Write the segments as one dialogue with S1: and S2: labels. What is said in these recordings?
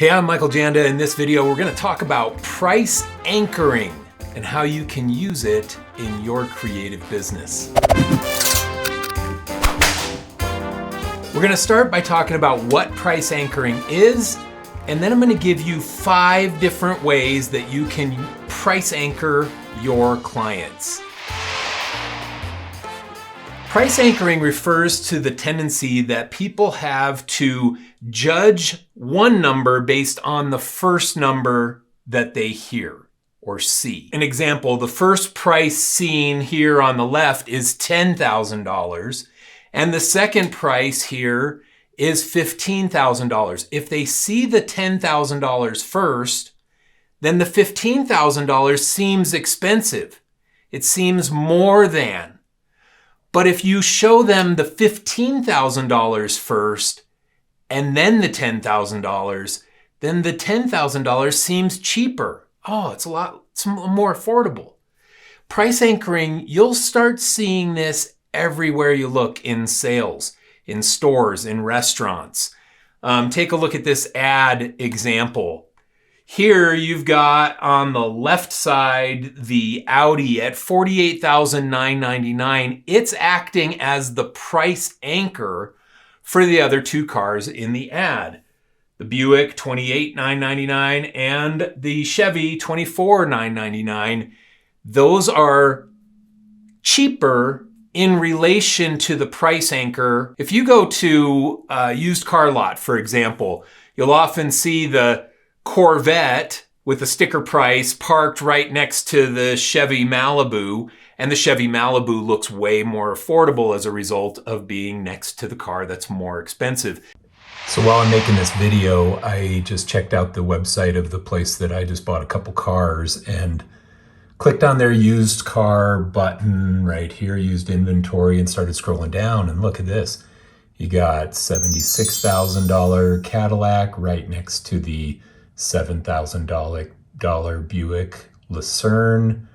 S1: Hey, I'm Michael Janda. In this video, we're going to talk about price anchoring and how you can use it in your creative business. We're going to start by talking about what price anchoring is, and then I'm going to give you 5 different ways that you can price anchor your clients. Price anchoring refers to the tendency that people have to judge one number based on the first number that they hear or see. An example, the first price seen here on the left is $10,000, and the second price here is $15,000. If they see the $10,000 first, then the $15,000 seems expensive. It seems more than. But if you show them the $15,000 first and then the $10,000, then the $10,000 seems cheaper. Oh, it's more affordable. Price anchoring, you'll start seeing this everywhere you look in sales, in stores, in restaurants. Take a look at this ad example. Here you've got on the left side the Audi at $48,999. It's acting as the price anchor for the other two cars in the ad. The Buick $28,999 and the Chevy $24,999. Those are cheaper in relation to the price anchor. If you go to a used car lot, for example, you'll often see the Corvette with a sticker price parked right next to the Chevy Malibu, and the Chevy Malibu looks way more affordable as a result of being next to the car that's more expensive. So while I'm making this video, I just checked out the website of the place that I just bought a couple cars and clicked on their used car button right here, used inventory, and started scrolling down, and look at this. You got $76,000 Cadillac right next to the $7,000 Buick Lucerne.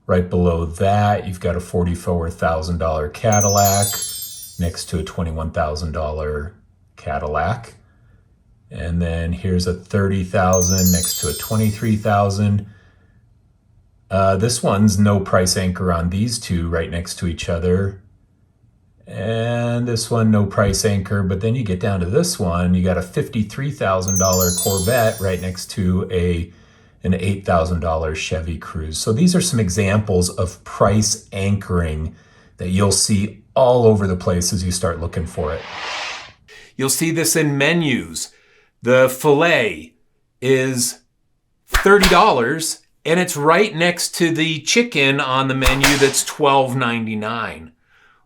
S1: Right below that, you've got a $44,000 Cadillac next to a $21,000 Cadillac. And then here's a $30,000 next to a $23,000. This one's no price anchor on these two right next to each other. And this one, no price anchor, but then you get down to this one, you got a $53,000 Corvette right next to an $8,000 Chevy Cruze. So these are some examples of price anchoring that you'll see all over the place as you start looking for it. You'll see this in menus. The filet is $30, and it's right next to the chicken on the menu that's $12.99.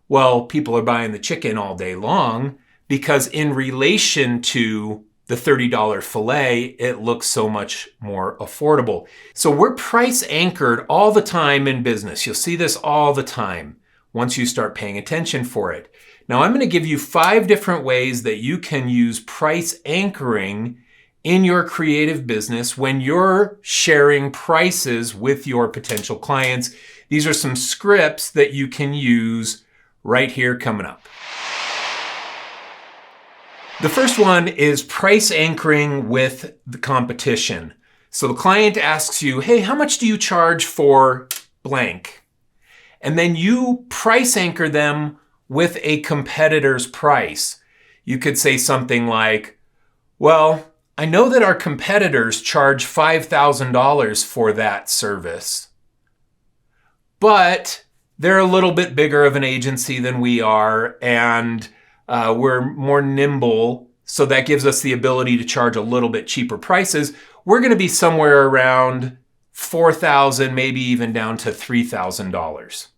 S1: Well, people are buying the chicken all day long because in relation to the $30 filet, it looks so much more affordable. So we're price anchored all the time in business. You'll see this all the time once you start paying attention for it. Now I'm going to give you 5 different ways that you can use price anchoring in your creative business when you're sharing prices with your potential clients. These are some scripts that you can use right here coming up. The first one is price anchoring with the competition. So the client asks you, hey, how much do you charge for blank? And then you price anchor them with a competitor's price. You could say something like, well, I know that our competitors charge $5,000 for that service, but they're a little bit bigger of an agency than we are, and we're more nimble, so that gives us the ability to charge a little bit cheaper prices. We're going to be somewhere around $4,000, maybe even down to $3,000.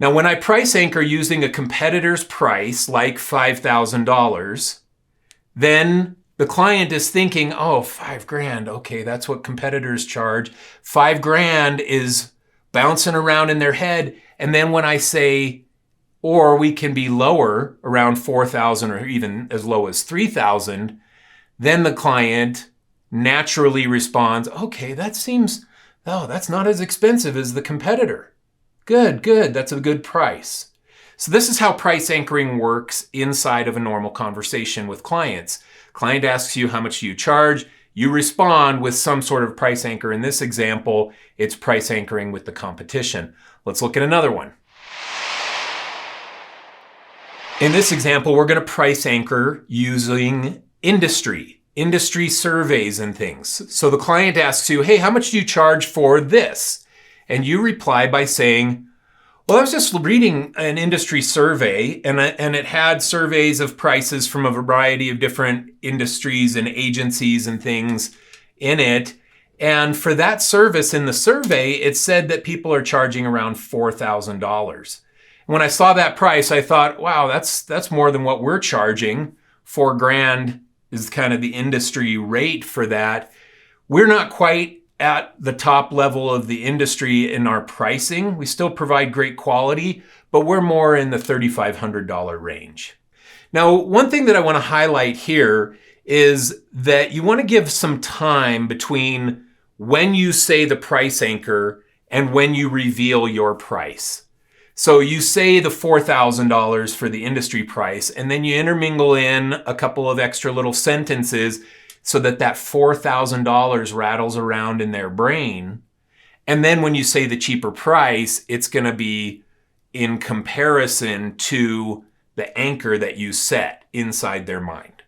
S1: Now, when I price anchor using a competitor's price, like $5,000, then the client is thinking, oh, $5,000, okay, that's what competitors charge. $5,000 is bouncing around in their head. And then when I say, or we can be lower, around 4,000 or even as low as 3,000, then the client naturally responds, okay, that's not as expensive as the competitor. Good, that's a good price. So this is how price anchoring works inside of a normal conversation with clients.
S2: Client asks you, how much do you charge? You respond with some sort of price anchor. In this example, it's price anchoring with the competition. Let's look at another one. In this example, we're going to price anchor using industry surveys and things. So the client asks you, hey, how much do you charge for this? And you reply by saying, well, I was just reading an industry survey and it had surveys of prices from a variety of different industries and agencies and things in it. And for that service in the survey, it said that people are charging around $4,000. When I saw that price, I thought, wow, that's more than what we're charging. $4,000 is kind of the industry rate for that. We're not quite at the top level of the industry in our pricing. We still provide great quality, but we're more in the $3,500 range. Now, one thing that I want to highlight here is that you want to give some time between when you say the price anchor and when you reveal your price. So you say the $4,000 for the industry price, and then you intermingle in a couple of extra little sentences so that $4,000 rattles around in their brain. And then when you say the cheaper price, it's going to be in comparison to the anchor that you set inside their mind.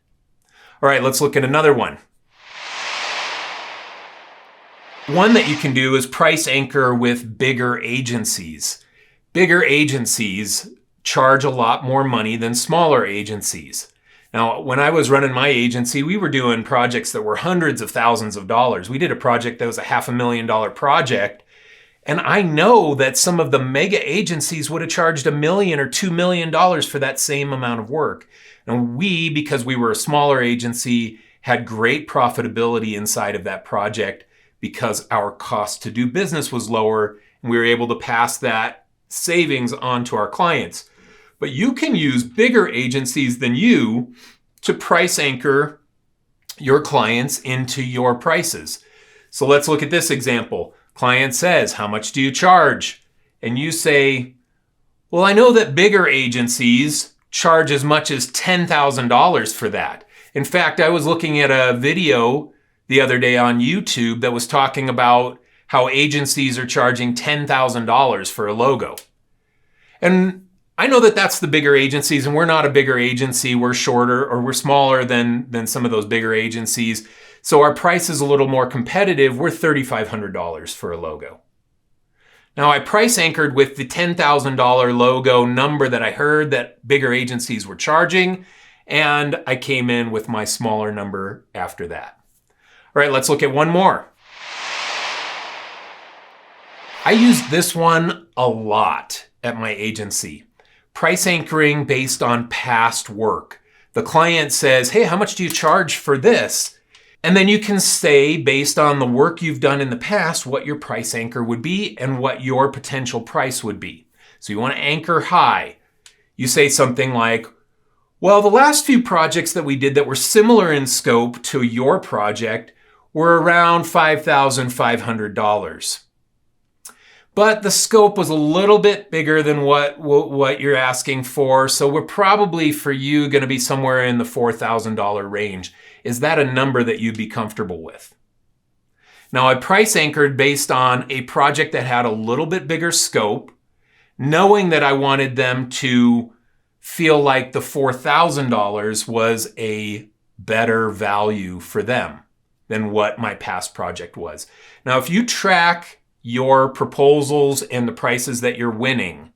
S2: All right, let's look at another one. One that you can do is price anchor with bigger agencies. Bigger agencies charge a lot more money than smaller agencies. Now, when I was running my agency, we were doing projects that were hundreds of thousands of dollars. We did a project that was a $500,000 project. And I know that some of the mega agencies would have charged $1 million or $2 million for that same amount of work. And we, because we were a smaller agency, had great profitability inside of that project because our cost to do business was lower and we were able to pass that savings on to our clients. But you can use bigger agencies than you to price anchor your clients into your prices. So let's look at this example. Client says, how much do you charge? And you say, well, I know that bigger agencies charge as much as $10,000 for that. In fact, I was looking at a video the other day on YouTube that was talking about how agencies are charging $10,000 for a logo. And I know that that's the bigger agencies, and we're not a bigger agency. We're shorter or we're smaller than some of those bigger agencies. So our price is a little more competitive. We're $3,500 for a logo. Now I price anchored with the $10,000 logo number that I heard that bigger agencies were charging, and I came in with my smaller number after that. All right, let's look at one more. I use this one a lot at my agency. Price anchoring based on past work. The client says, hey, how much do you charge for this? And then you can say, based on the work you've done in the past, what your price anchor would be and what your potential price would be. So you want to anchor high. You say something like, well, the last few projects that we did that were similar in scope to your project were around $5,500. But the scope was a little bit bigger than what you're asking for. So we're probably for you going to be somewhere in the $4,000 range. Is that a number that you'd be comfortable with? Now I price anchored based on a project that had a little bit bigger scope, knowing that I wanted them to feel like the $4,000 was a better value for them than what my past project was. Now, if you track your proposals and the prices that you're winning,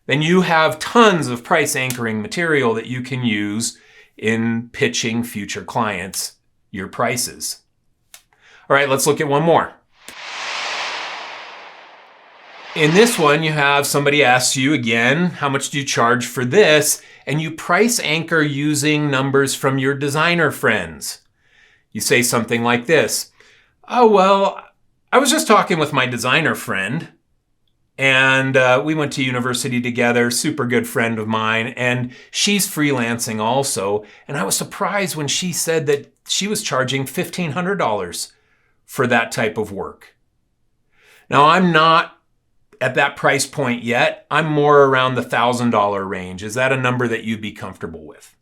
S2: then you have tons of price anchoring material that you can use in pitching future clients your prices. All right, let's look at one more. In this one, you have somebody asks you again, how much do you charge for this? And you price anchor using numbers from your designer friends. You say something like this, oh, well, I was just talking with my designer friend, and we went to university together, super good friend of mine, and she's freelancing also. And I was surprised when she said that she was charging $1,500 for that type of work. Now, I'm not at that price point yet. I'm more around the $1,000 range. Is that a number that you'd be comfortable with?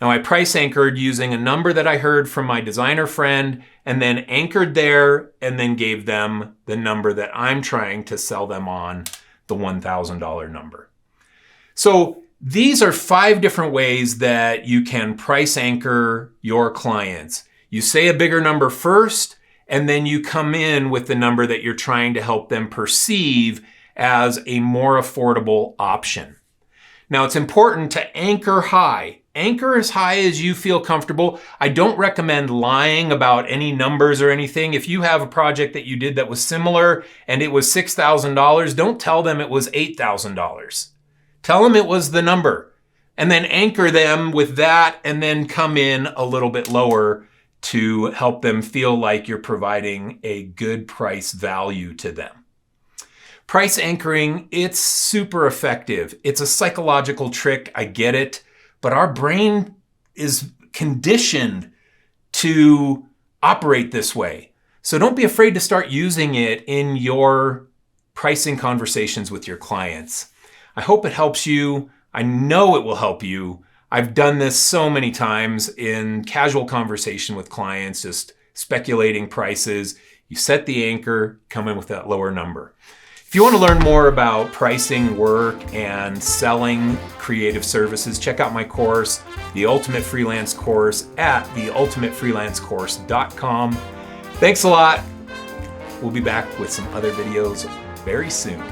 S2: Now I price anchored using a number that I heard from my designer friend and then anchored there and then gave them the number that I'm trying to sell them on, the $1,000 number. So these are 5 different ways that you can price anchor your clients. You say a bigger number first, and then you come in with the number that you're trying to help them perceive as a more affordable option. Now it's important to anchor high. Anchor as high as you feel comfortable. I don't recommend lying about any numbers or anything. If you have a project that you did that was similar and it was $6,000, don't tell them it was $8,000. Tell them it was the number, and then anchor them with that and then come in a little bit lower to help them feel like you're providing a good price value to them. Price anchoring, it's super effective. It's a psychological trick, I get it, but our brain is conditioned to operate this way. So don't be afraid to start using it in your pricing conversations with your clients. I hope it helps you. I know it will help you. I've done this so many times in casual conversation with clients, just speculating prices. You set the anchor, come in with that lower number. If you want to learn more about pricing work and selling creative services, check out my course, The Ultimate Freelance Course, at theultimatefreelancecourse.com. Thanks a lot. We'll be back with some other videos very soon.